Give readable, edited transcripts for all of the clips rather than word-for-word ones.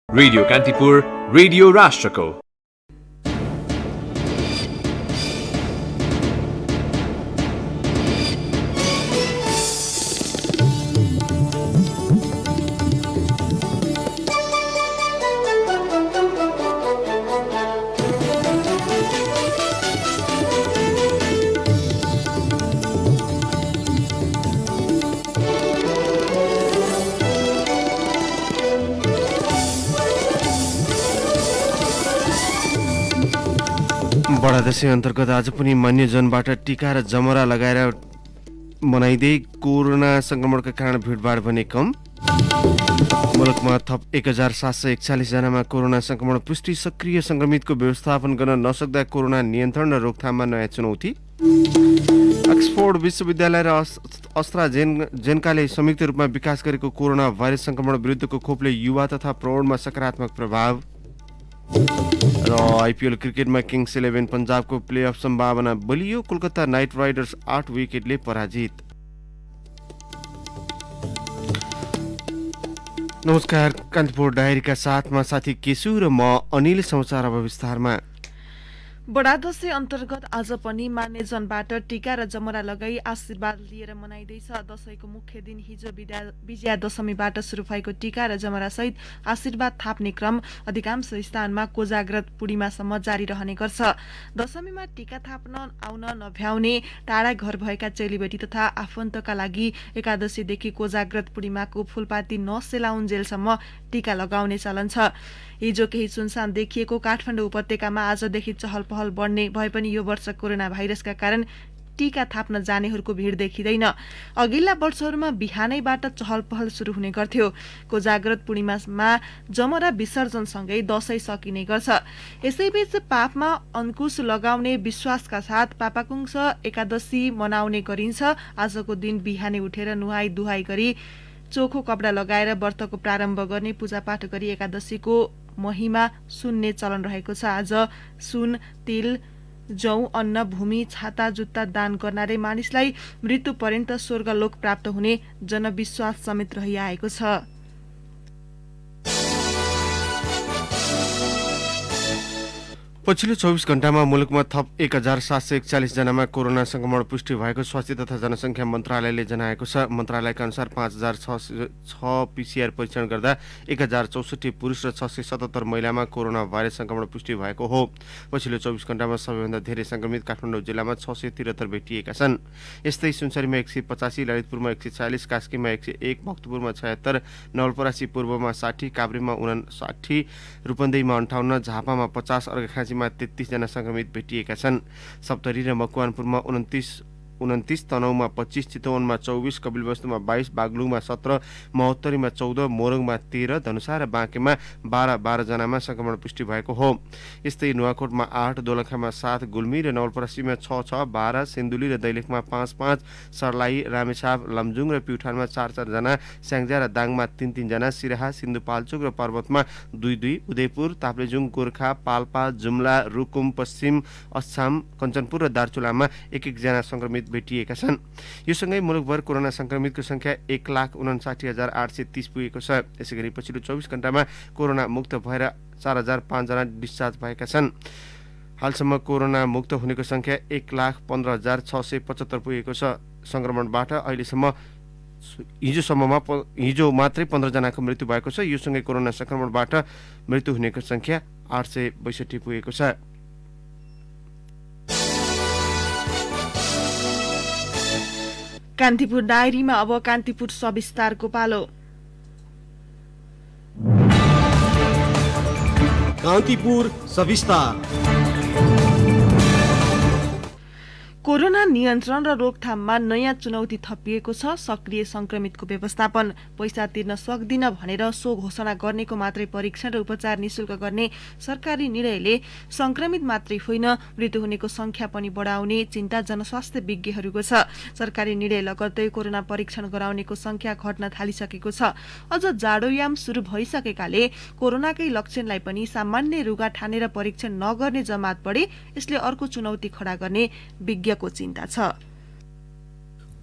Radio Kantipur radio राष्ट्रको बडा दशैं अन्तर्गत आज पनि मान्यजनबाट टीका र जमरा लगाएर मनाइँदै कोरोना संक्रमणका कारण भिडभाड भने कम। मुलुकमा थप 1741 जनामा कोरोना संक्रमण पुष्टि। सक्रिय संक्रमितको व्यवस्थापन गर्न नसक्दा कोरोना नियन्त्रण र रोकथाममा नयाँ चुनौती। अक्सफोर्ड विश्वविद्यालय र अस्ट्राजेनेकाले संयुक्त रूपमा विकास गरेको कोरोना भाइरस संक्रमण विरुद्धको खोपले युवा तथा प्रौढमा सकारात्मक प्रभाव। र आइपिएल क्रिकेटमा किङ्स 11 पन्जाबको प्लेअफ सम्भावना बलियो। कोलकाता नाइट राइडर्स 8 विकेटले पराजित। नमस्कार, कान्तिपुर डायरीका साथमा साथी केशु र म अनिल। समाचार अब विस्तारमा। बडा दशैं अन्तर्गत आज पनि मान्यजनबाट टीका र जमरा लगाई आशीर्वाद लिएर मनाइँदैछ। दशैंको मुख्य दिन हिजो विजया दशमीबाट सुरु भएको टीका र जमरा सहित आशीर्वाद थाप्ने क्रम अधिकांश स्थानमा कोजाग्रत पूर्णिमासम्म जारी रहने गर्छ। दशमीमा टीका थाप्न आउन नभ्याउने टाढा घर भएका चेलीबेटी तथा आफन्तका लागि एकादशीदेखि कोजाग्रत पूर्णिमाको फूलपाती नसेलाउन्जेलसम्म टीका लगाउने चलन छ। हिजो केही सुनसान देखिएको काठमाडौँ उपत्यकामा आजदेखि चहल पहल बढ्ने भए पनि यो वर्ष कोरोना भाइरसका कारण टीका थाप्न जानेहरूको भिड देखिँदैन। अघिल्ला वर्षहरूमा बिहानैबाट चहल पहल शुरू हुने गर्थ्यो। कोजाग्रत पूर्णिमामा जमरा विसर्जनसँगै दशैं सकिने गर्छ। यसैबीच पापमा अंकुश लगाउने विश्वासका साथ पापाकुंश एकादशी मनाउने गरिन्छ। आजको दिन बिहानै उठेर नुहाई दुहाई गरी चोखो कपडा लगाएर व्रतको प्रारम्भ गर्ने, पूजापाठ गरी एकादशीको महिमा सुन्ने चलन रहेको छ। आज सुन, तिल, जौ, अन्न, भूमि, छाता, जुत्ता दान गर्नाले मानिसलाई मृत्यु पर्यन्त स्वर्गलोक प्राप्त हुने जनविश्वास समेत रहिआएको छ। पछिल्लो 24 घण्टामा मुलुकमा थप 1741 जनामा कोरोना संक्रमण पुष्टि भएको स्वास्थ्य तथा जनसङ्ख्या मन्त्रालयले जनाएको छ। मन्त्रालयका अनुसार 5006 पीसीआर परीक्षण गर्दा 1064 पुरुष र 677 महिलामा कोरोना भाइरस संक्रमण पुष्टि भएको हो। पछिल्लो 24 घण्टामा सबैभन्दा धेरै संक्रमित काठमाडौँ जिल्लामा 673 भेटिएका छन्। यस्तै सुनसरीमा 185, ललितपुरमा 146, कास्कीमा 101, भक्तपुरमा 76, नवलपरासी पूर्वमा 60, काभ्रेमा 59, रूपन्देहीमा 58, झापामा 50, अर्घाखाँचीमा 33 जना संक्रमित भेटिएका छन्। सप्तरी र मकवानपुरमा 29, तनहुमा 25, चितवनमा 24, कपिलवस्तुमा 22, बागलुङमा 17, महोत्तरीमा 14, मोरङमा 13, धनुषा र बाँकेमा 12 जनामा संक्रमण पुष्टि भएको हो। यस्तै नुवाकोटमा 8, दोलखामा 7, गुल्मी र नवलपरासीमा 6, 12, सिन्धुली र दैलेखमा 5, सर्लाही, रामेछाप, लमजुङ र प्युठानमा 4 जना, स्याङ्जा र दाङमा 3 जना, सिराहा, सिन्धुपाल्चोक र पर्वतमा 2, उदयपुर, ताप्लेजुङ, गोर्खा, पाल्पा, जुम्ला, रुकुम, पश्चिम अछाम, कञ्चनपुर र दार्चुलामा 1 जना संक्रमित भेटिएका छन्। यो सँगै मुलुकभर कोरोना संक्रमितको संख्या 1,59,830 पुगेको छ। यसैगरी पछिल्लो 24 घण्टामा कोरोना मुक्त भएर 4005 जना डिस्चार्ज भएका छन्। हालसम्म कोरोना मुक्त हुनेको संख्या 1,15,675 पुगेको छ। संक्रमणबाट अहिलेसम्म हिजो मात्रै 15 जनाको मृत्यु भएको छ। यो सँगै कोरोना संक्रमणबाट मृत्यु हुनेको संख्या 862 पुगेको छ। कान्तिपुर डायरीमा अब कान्तिपुर सविस्तारको पालो। कान्तिपुर सविस्तार। कोरोना नियन्त्रण र रोकथाममा नयाँ चुनौती थपिएको छ। सक्रिय संक्रमितको व्यवस्थापन। पैसा तिर्न सक्दिन भनेर सो घोषणा गर्नेको मात्रै परीक्षण र उपचार निशुल्क गर्ने सरकारी निर्णयले संक्रमित मात्रै होइन, मृत्यु हुनेको संख्या पनि बढाउने चिन्ता जनस्वास्थ्य विज्ञहरूको छ। सरकारी निर्णय लगत्तै कोरोना परीक्षण गराउनेको संख्या घट्न थालिसकेको छ। अझ जाडोयाम सुरु भइसकेकाले कोरोनाकै लक्षणलाई पनि सामान्य रुगा ठानेर परीक्षण नगर्ने जमात बढे। यसले अर्को चुनौती खडा गर्ने विज्ञको चिन्ता छ।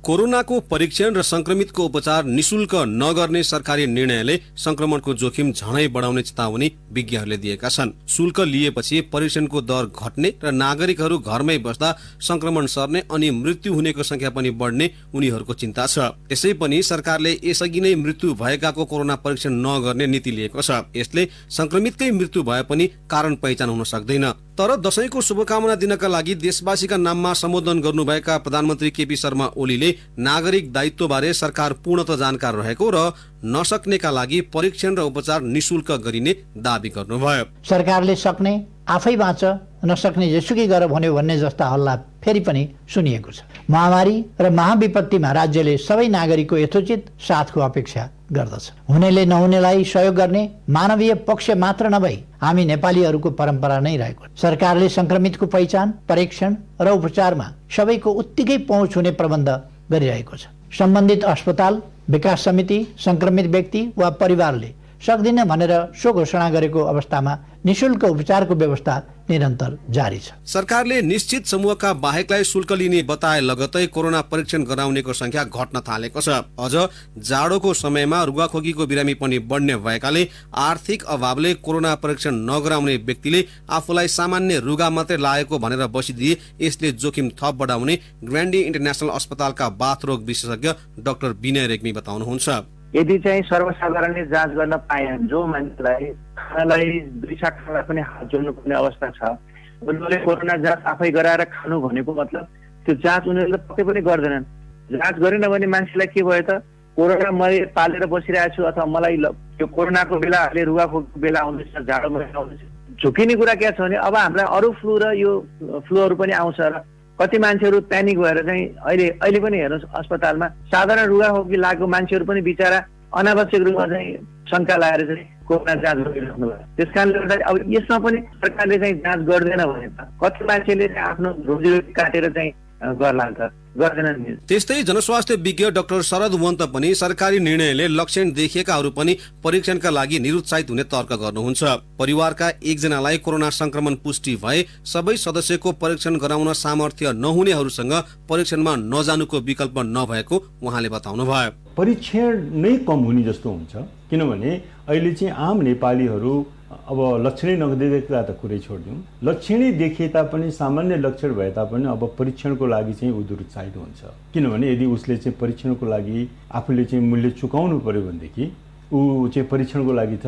कोरोनाको परीक्षण र संक्रमितको उपचार निशुल्क नगर्ने सरकारी निर्णयले संक्रमणको जोखिम झनै बढाउने चेतावनी विज्ञहरूले दिएका छन्। शुल्क लिएपछि परीक्षणको दर घट्ने र नागरिकहरू घरमै बस्दा संक्रमण सर्ने अनि मृत्यु हुनेको संख्या पनि बढ्ने उनीहरूको चिन्ता छ। त्यसै पनि सरकारले यसअघि नै मृत्यु भएकाको कोरोना परीक्षण नगर्ने नीति लिएको छ। यसले संक्रमितकै मृत्यु भए पनि कारण पहिचान हुन सक्दैन। तर दशैंको शुभकामना दिनका लागि देशवासीका नाममा सम्बोधन गर्नुभएका प्रधानमन्त्री केपी शर्मा ओलीले नागरिक दायित्वबारे सरकार पूर्णतः जानकार रहेको र नसक्नेका लागि परीक्षण र उपचार निशुल्क गरिने दावी गर्नुभयो। सरकारले सक्ने आफै बाँच, नसक्ने जेसुकै गर भन्यो भन्ने जस्ता हल्ला फेरि पनि सुनिएको छ। महामारी र महाविपत्तिमा राज्यले सबै नागरिकको यथोचित साथको अपेक्षा गर्दछ। हुनेले नहुनेलाई सहयोग गर्ने मानवीय पक्ष मात्र नभई हामी नेपालीहरूको परम्परा नै रहेको। सरकारले संक्रमितको पहिचान, परीक्षण र उपचारमा सबैको उत्तिकै पहुँच हुने प्रबन्ध गरिरहेको छ। सम्बन्धित अस्पताल, विकास समिति, संक्रमित व्यक्ति वा परिवारले सक्दिन भनेर सो घोषणा गरेको अवस्थामा निशुल्क उपचारको व्यवस्था निरन्तर जारी छ। सरकारले निश्चित समूहका बाहेकलाई शुल्क लिने बताए लगतै कोरोना परीक्षण गराउनेको संख्या घट्न थालेको छ। अझ जाडोको समयमा रुगाखोकीको बिरामी पनि बढ्ने भएकाले आर्थिक अभावले कोरोना परीक्षण नगराउने व्यक्तिले आफूलाई सामान्य रुगा मात्रै लागेको भनेर बसिदिए यसले जोखिम थप बढाउने ग्रान्डी इन्टरनेशनल अस्पतालका बाथरोग विशेषज्ञ डाक्टर विनय रेग्मी बताउनुहुन्छ। यदि चाहिँ सर्वसाधारणले जाँच गर्न पाए जो मान्छेलाई खानालाई 2 खानालाई पनि हात जोड्नुपर्ने अवस्था छ, उनीहरूले कोरोना जाँच आफै गराएर खानु भनेको मतलब त्यो जाँच उनीहरूले पक्कै पनि गर्दैनन्। जाँच गरेन भने मान्छेलाई के भयो त, कोरोना मैले पालेर बसिरहेको छु अथवा मलाई यो कोरोनाको बेला अहिले रुगाखोकीको बेला आउँदैछ, जाडो महिना आउँदैछ। झुकिने कुरा के छ भने अब हामीलाई अरू फ्लू र यो फ्लूहरू पनि आउँछ र कति मान्छेहरू प्यानिक भएर चाहिँ अहिले पनि हेर्नुहोस् अस्पतालमा साधारण रुगाखोकी लागेको मान्छेहरू पनि बिचरा अनावश्यक रूपमा चाहिँ शङ्का लागेर चाहिँ कोरोना जाँच गरिराख्नु भयो। त्यस कारणले गर्दा अब यसमा पनि सरकारले चाहिँ जाँच गर्दैन भने त कति मान्छेले चाहिँ आफ्नो रोजीरोटी काटेर चाहिँ गर्ला त गर्दैनन्। त्यस्तै जनस्वास्थ्य विज्ञ डाक्टर शरद वन्त पनि सरकारी निर्णयले लक्षण देखिएकाहरू पनि परीक्षणका लागि निरुत्साहित हुने तर्क गर्नुहुन्छ। परिवारका एकजनालाई कोरोना संक्रमण पुष्टि भए सबै सदस्यको परीक्षण गराउन सामर्थ्य नहुनेहरूसँग परीक्षणमा नजानुको विकल्प नभएको उहाँले बताउनुभयो। परीक्षण नै कम हुने जस्तो हुन्छ, किनभने अहिले चाहिँ आम नेपालीहरू अब लक्षणै नदेखिँदा त कुरै छोडिदिउँ, लक्षणै देखिए तापनि सामान्य लक्षण भए तापनि अब परीक्षणको लागि चाहिँ उदुत्साहित हुन्छ। किनभने यदि उसले चाहिँ परीक्षणको लागि आफूले चाहिँ मूल्य चुकाउनु पर्यो भनेदेखि ऊ चाहिँ परीक्षणको लागि त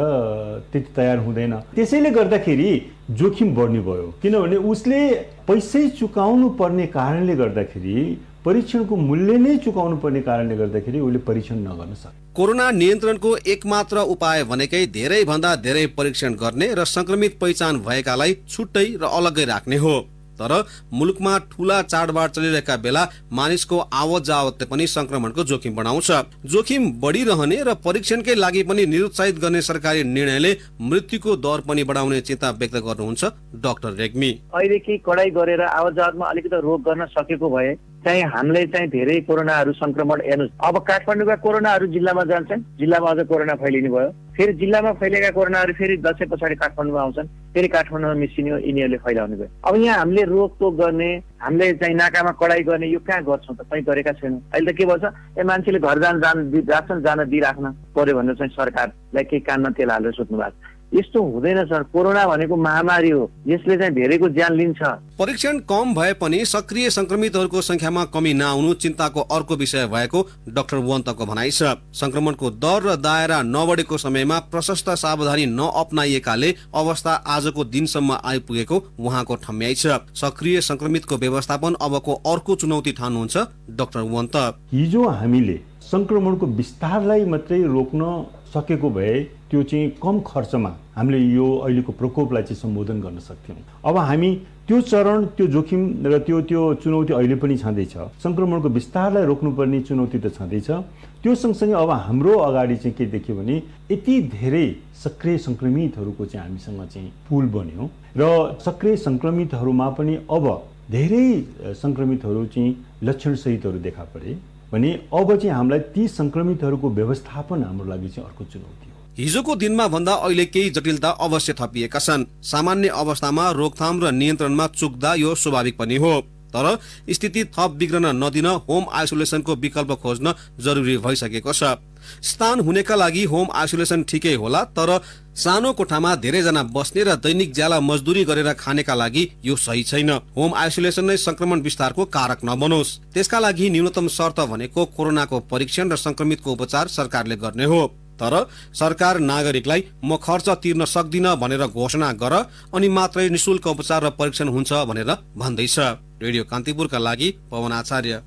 त्यति तयार हुँदैन। त्यसैले गर्दाखेरि जोखिम बढ्ने भयो, किनभने उसले पैसै चुकाउनु पर्ने कारणले गर्दाखेरि परीक्षणको मूल्य नै चुकाउनु पर्ने कारणले गर्दाखेरि उसले परीक्षण नगर्न सक्छ। कोरोना नियन्त्रणको एकमात्र उपाय भनेकै धेरै भन्दा धेरै परीक्षण गर्ने र संक्रमित पहिचान भएकालाई छुट्टै र अलग्गै राख्ने हो। तर मुलुकमा ठूला चाडबाड चलिरहेका बेला मानिसको आवत जावतले पनि संक्रमणको जोखिम बढाउँछ। जोखिम बढिरहने र परीक्षणकै लागि पनि निरुत्साहित गर्ने सरकारी निर्णयले मृत्युको दर पनि बढाउने चिन्ता व्यक्त गर्नुहुन्छ डाक्टर रेग्मी। अहिले केही कडाई गरेर आवत जावतमा अलिकति रोक गर्न सकेको भए चाहिँ हामीले चाहिँ धेरै कोरोनाहरू संक्रमण हेर्नुहोस्। अब काठमाडौँका कोरोनाहरू जिल्लामा जान्छन्, जिल्लामा अझ कोरोना फैलिने भयो, फेरि जिल्लामा फैलिएका कोरोनाहरू फेरि दसैँ पछाडि काठमाडौँमा आउँछन्, फेरि काठमाडौँमा मिसिने यिनीहरूले फैलाउने भयो। अब यहाँ हामीले रोकटोक गर्ने, हामीले चाहिँ नाकामा कडाई गर्ने यो कहाँ गर्छौँ त, कहीँ गरेका छैनौँ। अहिले त के भन्छ, मान्छेले घर जान दिइराख्न पर्यो भनेर चाहिँ सरकारलाई केही कानमा तेल हालेर सोध्नु भएको छ। यस्तो हुँदैन सर, कोरोना भनेको महामारी हो, यसले चाहिँ धेरैको ज्यान लिन्छ। परीक्षण कम भए पनि सक्रिय संक्रमितहरूको संख्यामा कमी नआउनु चिन्ताको अर्को विषय भएको डाक्टर वन्तको भनाइ छ। संक्रमणको दर र दायरा नबढेको समयमा प्रशस्त सावधानी नअपनाइएकाले अवस्था आजको दिनसम्म आइपुगेको उहाँको ठम्याइ छ। सक्रिय संक्रमितको व्यवस्थापन अबको अर्को चुनौती ठान्नुहुन्छ डाक्टर वन्त। हिजो हामीले संक्रमणको विस्तारलाई मात्रै रोक्न सकेको भए त्यो चाहिँ कम खर्चमा हामीले यो अहिलेको प्रकोपलाई चाहिँ सम्बोधन गर्न सक्थ्यौँ। अब हामी त्यो चरण, त्यो जोखिम र त्यो चुनौती अहिले पनि छँदैछ। संक्रमणको विस्तारलाई रोक्नुपर्ने चुनौती त छँदैछ। त्यो सँगसँगै अब हाम्रो अगाडि चाहिँ के देख्यो भने यति धेरै सक्रिय संक्रमितहरूको चाहिँ हामीसँग चाहिँ पुल बन्यो र सक्रिय संक्रमितहरूमा पनि अब धेरै संक्रमितहरू चाहिँ लक्षणसहितहरू देखा परे भने अब चाहिँ हामीलाई ती संक्रमितहरूको व्यवस्थापन हाम्रो लागि चाहिँ अर्को चुनौती हो। हिजोको दिनमा भन्दा अहिले केही जटिलता अवश्य थपिएका छन्। सामान्य अवस्थामा रोकथाम र नियन्त्रणमा चुक्दा यो स्वाभाविक पनि हो। तर स्थिति थप बिग्रन नदिन होम आइसोलेसनको विकल्प खोज्न जरुरी भइसकेको छ। स्थान हुनेका लागि होम आइसोलेसन ठिकै होला, तर सानो कोठामा धेरैजना बस्ने र दैनिक ज्याला मजदुरी गरेर खानेका लागि यो सही छैन। होम आइसोलेसन नै संक्रमण विस्तारको कारक नबनोस्। त्यसका लागि न्यूनतम शर्त भनेको कोरोनाको परीक्षण र संक्रमितको उपचार सरकारले गर्ने हो। तर सरकार नागरिकलाई म खर्च तिर्न सक्दिन भनेर घोषणा गर अनि मात्रै निशुल्क उपचार र परीक्षण हुन्छ भनेर भन्दैछ। रेडियो कान्तिपुरका लागि पवन आचार्य।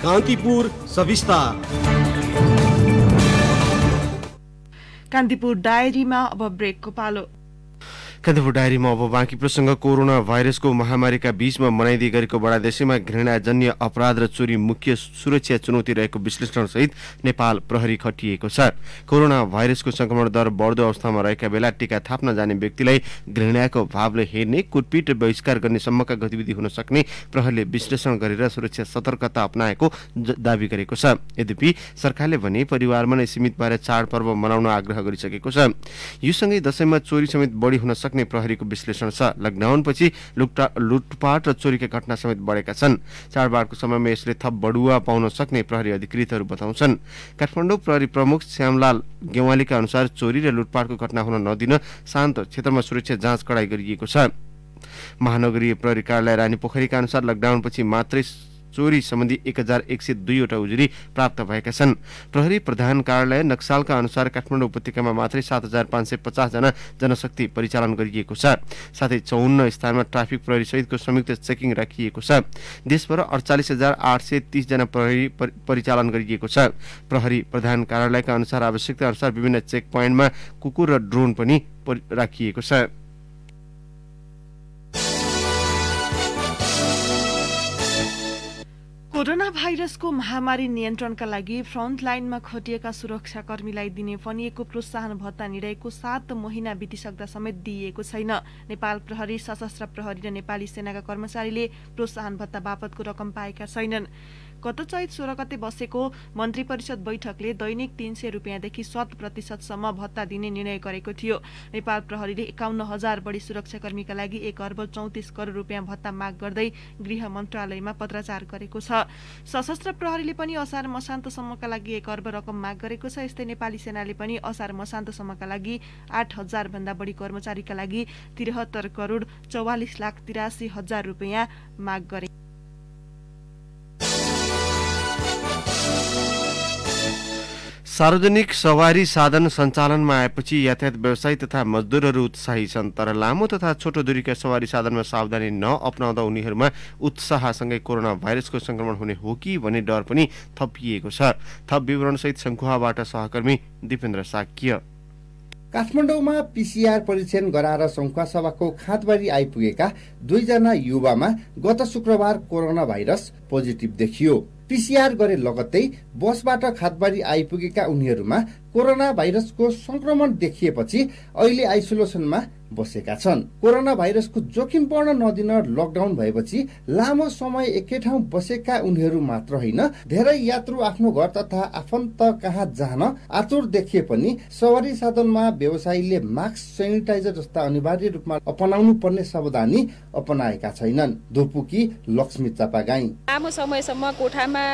कान्तिपुर सविस्तार। कान्तिपुर डायरीमा अब ब्रेकको पालो। कान्तिपुर डायरीमा अब बाँकी प्रसङ्ग। कोरोना भाइरसको महामारीका बीचमा मनाइँदै गरेको बडा देशैमा घृणाजन्य अपराध र चोरी मुख्य सुरक्षा चुनौती रहेको विश्लेषणसहित नेपाल प्रहरी खटिएको छ। कोरोना भाइरसको संक्रमण दर बढ्दो अवस्थामा रहेका बेला टीका थाप्न जाने व्यक्तिलाई घृणाको भावले हेर्ने, कुटपिट र बहिष्कार गर्ने सम्मका गतिविधि हुन सक्ने प्रहरीले विश्लेषण गरेर सुरक्षा सतर्कता अपनाएको दावी गरेको छ। यद्यपि सरकारले भने परिवारमा नै सीमित भएर चाडपर्व मनाउन आग्रह गरिसकेको छ। यो सँगै दशैंमा चोरी समेत बढी हुन सक्ने प्रहरीको विश्लेषण छ। लकडाउनपछि लुटपाट र चोरीका घटना समेत बढेका छन्। चाडबाडको समयमा यसले थप बढुवा पाउन सक्ने प्रहरी अधिकृतहरू बताउँछन्। काठमाडौँ प्रहरी प्रमुख श्यामलाल गेवालीका अनुसार चोरी र लुटपाटको घटना हुन नदिन शान्त क्षेत्रमा सुरक्षा जाँच कडाई गरिएको छ। महानगरीय प्रहरी कार्यालय रानीपोखरीका अनुसार लकडाउनपछि मात्रै चोरी सम्बन्धी 1102 वटा उजुरी प्राप्त भएका छन्। प्रहरी प्रधान कार्यालय नक्सालका अनुसार काठमाडौँ उपत्यकामा मात्रै 7550 जना जनशक्ति परिचालन गरिएको छ। साथै 54 स्थानमा ट्राफिक प्रहरी सहितको संयुक्त चेकिङ राखिएको छ। देशभर 48830 जना प्रहरी परिचालन गरिएको छ। प्रहरी प्रधान कार्यालयका अनुसार आवश्यकता अनुसार विभिन्न चेक पोइन्टमा कुकुर र ड्रोन पनि राखिएको छ। कोरोना भाइरसको महामारी नियन्त्रणका लागि फ्रन्टलाइनमा खटिएका सुरक्षाकर्मीलाई दिने भनिएको प्रोत्साहन भत्ता निर्णयको 7 महिना बितिसक्दा समेत दिइएको छैन। नेपाल प्रहरी, सशस्त्र प्रहरी र नेपाली सेनाका कर्मचारीले प्रोत्साहन भत्ता बापतको रकम पाएका छैनन्। गत चैत 16 गते बसेको मन्त्री परिषद बैठकले दैनिक 300 रुपियाँदेखि 100% भत्ता दिने निर्णय गरेको थियो। नेपाल प्रहरीले 51,000 बढी सुरक्षाकर्मीका लागि 1 अर्ब 34 करोड रुपियाँ भत्ता माग गर्दै गृह मन्त्रालयमा पत्राचार गरेको छ। सशस्त्र प्रहरीले पनि असार मसान्तसम्मका लागि 1 अर्ब रकम माग गरेको छ। यस्तै नेपाली सेनाले पनि असार मसान्तसम्मका लागि 8,000 भन्दा बढी कर्मचारीका लागि 73 करोड 44,83,000 रुपियाँ माग गरे। सार्वजनिक सवारी साधन सञ्चालनमा आएपछि यातायात व्यवसायी तथा मजदुरहरू उत्साही छन्। तर लामो तथा छोटो दूरीका सवारी साधनमा सावधानी नअपनाउँदा उनीहरूमा उत्साहसँगै कोरोना भाइरसको संक्रमण हुने हो कि भन्ने डर पनि थपिएको छ। थप विवरणसहित सङ्खुवाबाट सहकर्मी दिपेन्द्र साक्य। काठमाडौँमा पीसीआर परीक्षण गराएर सङ्खुवासभाको खाँदबारी आइपुगेका 2 जना युवामा गत शुक्रबार कोरोना भाइरस पोजिटिभ देखियो। पीसीआर गरे लगत्तै बसबाट खाँदबारी आइपुगेका उनीहरूमा कोरोना भाइरसको संक्रमण देखिएपछि अहिले आइसोलेसनमा बसेका छन्। कोरोना भाइरसको जोखिम बढ्न नदिन लकडाउन भएपछि लामो समय एकै ठाउँ बसेका उनीहरू मात्र होइन, धेरै यात्रु आफ्नो घर तथा आफन्त कहाँ जान आतुर देखिए पनि सवारी साधनमा व्यवसायीले मास्क, सेनिटाइजर जस्ता अनिवार्य रूपमा अपनाउनु पर्ने सावधानी अपनाएका छैनन्। धुपुकी लक्ष्मी चापागाई। लामो समयसम्म कोठामा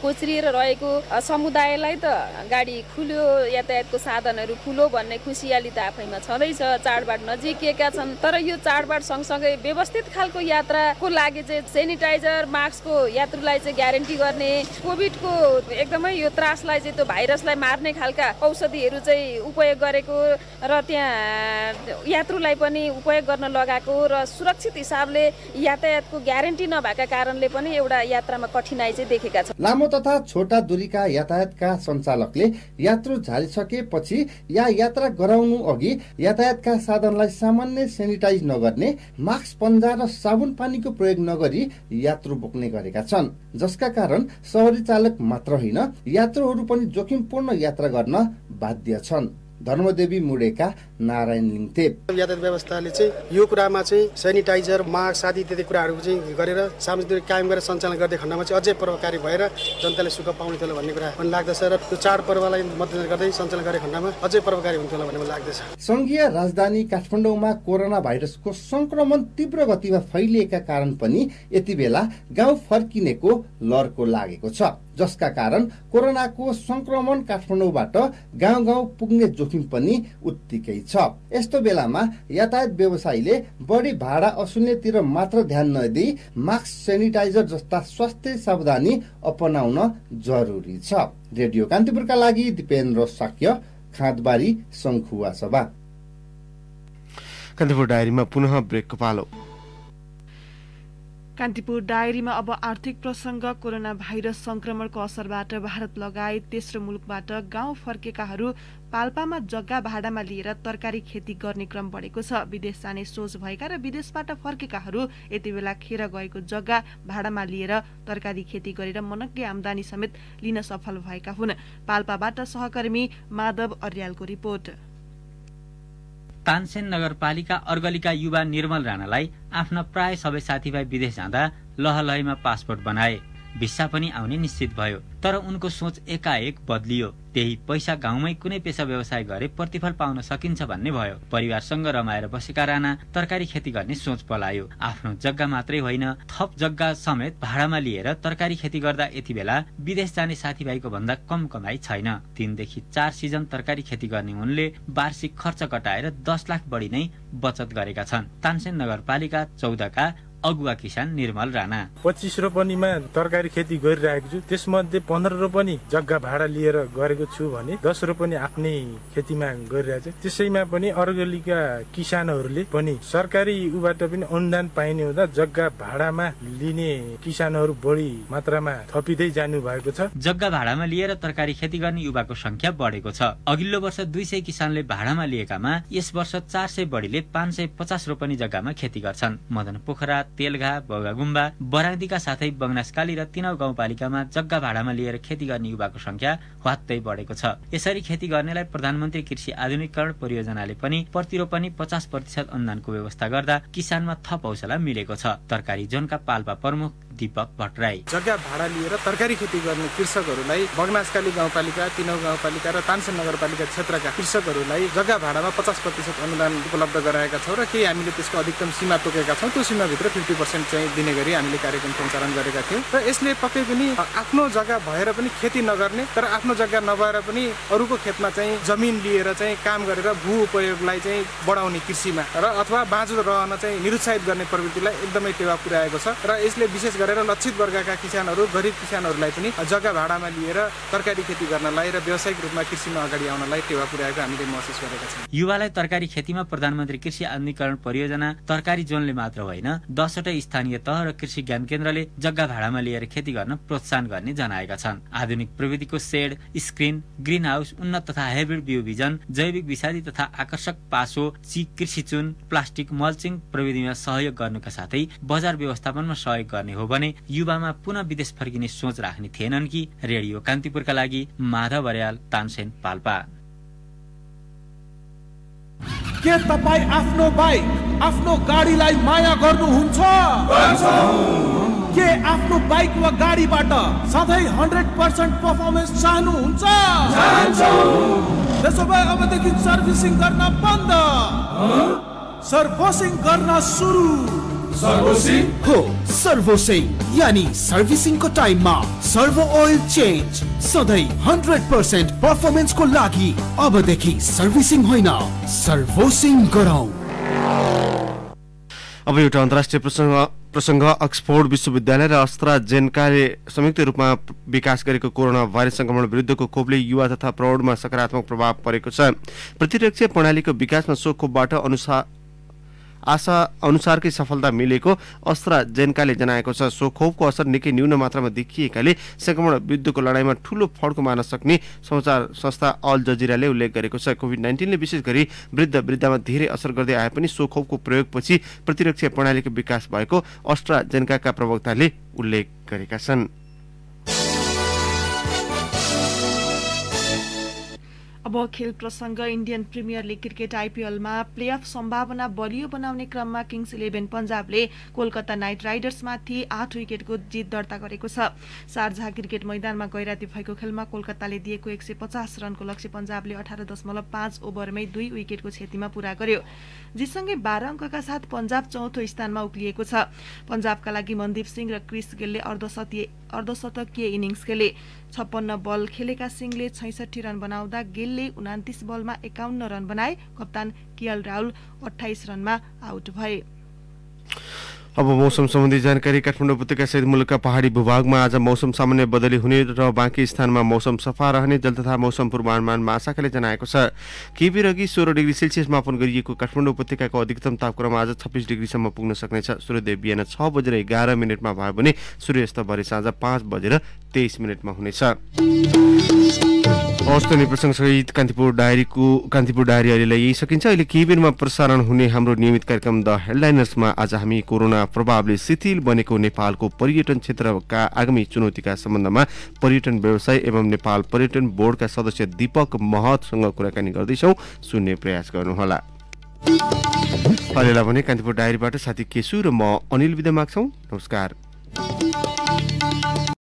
कोचरिएर रहेको समुदायलाई त गाडी खुल्यो, यातायातको साधनहरू खुलो भन्ने खुसियाली त आफैमा छँदैछ। चाडबाड नजिकिएका छन्, तर यो चाडबाड सँगसँगै व्यवस्थित खालको यात्राको लागि चाहिँ सेनिटाइजर, मास्कको यात्रुलाई चाहिँ ग्यारेन्टी गर्ने, कोभिडको एकदमै यो त्रासलाई चाहिँ त्यो भाइरसलाई मार्ने खालका औषधिहरू चाहिँ उपयोग गरेको र त्यहाँ यात्रुलाई पनि उपयोग गर्न लगाएको र सुरक्षित हिसाबले यातायातको ग्यारेन्टी नभएका कारणले पनि एउटा यात्रामा कठिनाइ चाहिँ देखेका छन्। लामो तथा छोटा दूरीका यातायातका सञ्चालकले यात्रु झारिसकेपछि या यात्रा गराउनु अघि यातायातका साधनलाई सामान्य सेनिटाइज नगर्ने, मास्क, पन्जा र साबुन पानीको प्रयोग नगरी यात्रु बोक्ने गरेका छन्, जसका कारण सवारी चालक मात्र होइन यात्रुहरू पनि जोखिमपूर्ण यात्रा गर्न बाध्य छन्। धर्मदेवी मुडेका नारायण लिङते। यातायात व्यवस्थाले चाहिँ यो कुरामा चाहिँ सेनिटाइजर मास्क आदि इत्यादि कुराहरू चाहिँ गरेर सामाजिक दूरी कायम गरेर सञ्चालन गर्ने खण्डमा चाहिँ अझै प्रभावकारी भएर जनताले सुख पाउने थियो भन्ने कुरा पनि लाग्दछ र त्यो चाडपर्वलाई मध्यनजर गर्दै सञ्चालन गर्ने खण्डमा अझै प्रभावकारी हुन्थ्यो होला भन्ने मलाई लाग्दछ। संघीय राजधानी काठमाडौँमा कोरोना भाइरसको संक्रमण तीव्र गतिमा फैलिएका कारण पनि यति बेला गाउँ फर्किनेको लहरको लागेको छ, जसका कारण कोरोनाको संक्रमण काठमाडौँबाट गाउँ गाउँ पुग्ने जोखिम पनि उत्तिकै छ। यस्तो बेलामा यातायात व्यवसायीले बढी भाडा असुल्नेतिर मात्र ध्यान नदिई मास्क, सेनिटाइजर जस्ता स्वास्थ्य सावधानी अपनाउन जरुरी छ। रेडियो कान्तिपुरका लागि दिपेन्द्र साक्य, खाँदबारी, शङ्खुवा सभा। कान्तिपुर डायरीमा पुनः ब्रेकको पालो। कान्तिपुर डायरीमा अब आर्थिक प्रसङ्ग। कोरोना भाइरस संक्रमणको असरबाट भारत लगायत तेस्रो मुलुकबाट गाउँ फर्केकाहरू पाल्पामा जग्गा भाडामा लिएर तरकारी खेती गर्ने क्रम बढेको छ। विदेश जाने सोच भएका र विदेशबाट फर्केकाहरू यति बेला खेर गएको जग्गा भाडामा लिएर तरकारी खेती गरेर मनग्गे आमदानी समेत लिन सफल भएका हुन्। पाल्पाबाट सहकर्मी माधव अर्यालको रिपोर्ट। तानसेन नगरपालिका अर्गलीका युवा निर्मल राणालाई आफ्ना प्राय सबै साथीभाइ विदेश जाँदा लहलहैमा पासपोर्ट बनाए, भिसा पनि आउने निश्चित भयो। तर उनको सोच एकाएक बदलियो। त्यही पैसा गाउँमै कुनै पेशा व्यवसाय गरे प्रतिफल पाउन सकिन्छ भन्ने भयो। परिवारसँग रमाएर बसेका राणा तरकारी खेती गर्ने सोच पलायो। आफ्नो जग्गा मात्रै होइन, थप जग्गा समेत भाडामा लिएर तरकारी खेती गर्दा यति बेला विदेश जाने साथीभाइको भन्दा कम कमाई छैन। 3 देखि 4 सिजन तरकारी खेती गर्ने उनले वार्षिक खर्च कटाएर 10 लाख बढी नै बचत गरेका छन्। तानसेन नगरपालिका 14 का अगुवा किसान निर्मल राणा। 25 रोपनीमा तरकारी खेती गरिरहेको छु, त्यसमध्ये 15 रोपनी जग्गा भाडा लिएर गरेको छु भने 10 रोपनी आफ्नै खेतीमा गरिरहेको छु। त्यसैमा पनि अर्गलीका किसानहरूले पनि सरकारी उबाट पनि अनुदान पाइने हुँदा जग्गा भाडामा लिने किसानहरू बढी मात्रामा थपिँदै जानु भएको छ। जग्गा भाडामा लिएर तरकारी खेती गर्ने युवाको संख्या बढेको छ। अघिल्लो वर्ष 200 किसानले भाडामा लिएकामा यस वर्ष 400 बढीले 550 रोपनी जग्गामा खेती गर्छन्। मदन पोखरा, तेलघा, बगागुम्बा, बराङ्दीका साथै बगनासकाली र 3 गाउँपालिकामा जग्गा भाडामा लिएर खेती गर्ने युवाको संख्या ह्वात्तै बढेको छ। यसरी खेती गर्नेलाई प्रधानमन्त्री कृषि आधुनिकीकरण परियोजनाले पनि प्रतिरोपनी 50% अनुदानको व्यवस्था गर्दा किसानमा थप हौसला मिलेको छ। तरकारी जोनका पाल्पा प्रमुख दीपक भट्टराई। जग्गा भाडा लिएर तरकारी खेती गर्ने कृषकहरूलाई बगनासकाली गाउँपालिका, 3 गाउँपालिका र तानसेन नगरपालिका क्षेत्रका कृषकहरूलाई जग्गा भाडामा 50% अनुदान उपलब्ध गराएका छौँ र केही हामीले त्यसको अधिकतम सीमा तोकेका छौँ। त्यो सीमाभित्र 50% चाहिँ दिने गरी हामीले कार्यक्रम सञ्चालन गरेका थियौँ र यसले पक्कै पनि आफ्नो जग्गा भएर पनि खेती नगर्ने तर आफ्नो जग्गा नभएर पनि अरूको खेतमा चाहिँ जमिन लिएर चाहिँ काम गरेर भू उपयोगलाई चाहिँ बढाउने कृषिमा र अथवा बाँझो रहन चाहिँ निरुत्साहित गर्ने प्रवृत्तिलाई एकदमै टेवा पुर्याएको छ र यसले विशेष गरेर लक्षित वर्गका किसानहरू, गरिब किसानहरूलाई पनि जग्गा भाडामा लिएर तरकारी खेती गर्नलाई र व्यावसायिक रूपमा कृषिमा अगाडि आउनलाई टेवा पुर्याएको हामीले महसुस गरेका छौँ। युवालाई तरकारी खेतीमा प्रधानमन्त्री कृषि आधुनिकीकरण परियोजना तरकारी जोनले मात्र होइन 10वटा स्थानीय तह र कृषि ज्ञान केन्द्रले जग्गा भाडामा लिएर खेती गर्न प्रोत्साहन गर्ने जनाएका छन्। आधुनिक प्रविधिको सेड, स्क्रिन, ग्रीन हाउस, उन्नत तथा हाइब्रिड बिउ बिजन, जैविक विषादी तथा आकर्षक पासो, कृषि चुन, प्लास्टिक मल्चिङ प्रविधिमा सहयोग गर्नुका साथै बजार व्यवस्थापनमा सहयोग गर्ने हो भने युवामा पुनः विदेश फर्किने सोच राख्ने थिएनन् कि। रेडियो कान्तिपुरका लागि माधव अर्याल, तानसेन, पाल्पा। के तपाई आफ्नो बाइक, आफ्नो गाडीलाई माया गर्नुहुन्छ? के आफ्नो बाइक वा गाडीबाट सधैँ 100% पर्फर्मेन्स चाहनुहुन्छ? त्यसो भए अबदेखि सर्भिसिङ गर्न बन्द, सर्भिसिङ गर्न सुरु। सर्भिसिङ हो, सर्भिसिङ यानी सर्भिसिङको टाइममा सर्भो ओइल चेन्ज, सधैँ 100% पर्फर्मेन्सको लागि अबदेखि सर्भिसिङ होइन सर्भिसिङ गरौँ। अब एउटा अन्तर्राष्ट्रिय प्रसङ्ग अक्सफोर्ड विश्वविद्यालय र अस्ट्राजेनेकाले संयुक्त रूपमा विकास गरेको कोरोना भाइरस संक्रमण विरुद्धको खोपले युवा तथा प्रौढमा सकारात्मक प्रभाव परेको छ। प्रतिरक्षा प्रणालीको विकासमा सो खोपबाट आशा अनुसारकै सफलता मिलेको अस्ट्राजेनेकाले जनाएको छ। सो खोपको असर निकै न्यून मात्रामा देखिएकाले संक्रमण विरुद्धको लडाईँमा ठूलो फड्को मार्न सक्ने समाचार संस्था अल जजिराले उल्लेख गरेको छ। कोभिड-19ले विशेष गरी वृद्धमा धेरै असर गर्दै आए पनि सो खोपको प्रयोगपछि प्रतिरक्षा प्रणालीको विकास भएको अस्ट्राजेनेकाका प्रवक्ताले उल्लेख गरेका छन्। अब अब खेल प्रसङ्ग इन्डियन प्रिमियर लिग क्रिकेट आइपिएलमा प्लेअफ सम्भावना बलियो बनाउने क्रममा किङ्स 11 पन्जाबले कोलकाता नाइट राइडर्समाथि 8 विकेटको जित दर्ता गरेको छ। शारजाह क्रिकेट मैदानमा गैराती भएको खेलमा कोलकाताले दिएको 150 रनको लक्ष्य पन्जाबले 18.5 ओभरमै 2 विकेटको क्षतिमा पूरा गर्यो। जितसँगै 12 अङ्कका साथ पन्जाब चौथो स्थानमा उक्लिएको छ। पन्जाबका लागि मनदीप सिंह र क्रिस गेलले अर्धशतकीय इनिङ्स खेले। 56 बल खेलेका सिंहले 66 रन बनाउँदा गेलले 29 बलमा 51 रन बनाए। कप्तान केएल राहुल 28 रनमा आउट भए। अब मौसम सम्बन्धी जानकारी। काठमाडौँ उपत्यका सहित मुलुकका पहाडी भूभागमा आज मौसम सामान्य बदली हुने र बाँकी स्थानमा मौसम सफा रहने जल तथा मौसम पूर्वानुमान महाशाखाले जनाएको छ। केही बेर अघि 16 डिग्री सेल्सियस मापन गरिएको काठमाडौँ उपत्यकाको अधिकतम तापक्रम आज 26 डिग्रीसम्म पुग्न सक्नेछ। सूर्योदय बिहान 6:11 भए भने सूर्यास्त भरे साँझ 5:23 हुनेछ। अवस्थानी प्रसङ्गसहित कान्तिपुर डायरी अहिलेलाई यही सकिन्छ। अहिले केही बेरमा प्रसारण हुने हाम्रो नियमित कार्यक्रम द हेडलाइनर्समा आज हामी कोरोना प्रभावले शिथिल बनेको नेपालको पर्यटन क्षेत्रका आगामी चुनौतीका सम्बन्धमा पर्यटन व्यवसाय एवं नेपाल पर्यटन बोर्डका सदस्य दीपक महतसँग कुराकानी गर्दैछौँ। सुन्ने प्रयास गर्नुहोला। अहिलेलाई भने कान्तिपुर डायरीबाट साथी केशु र म अनिल बिदा माग्छौँ। नमस्कार।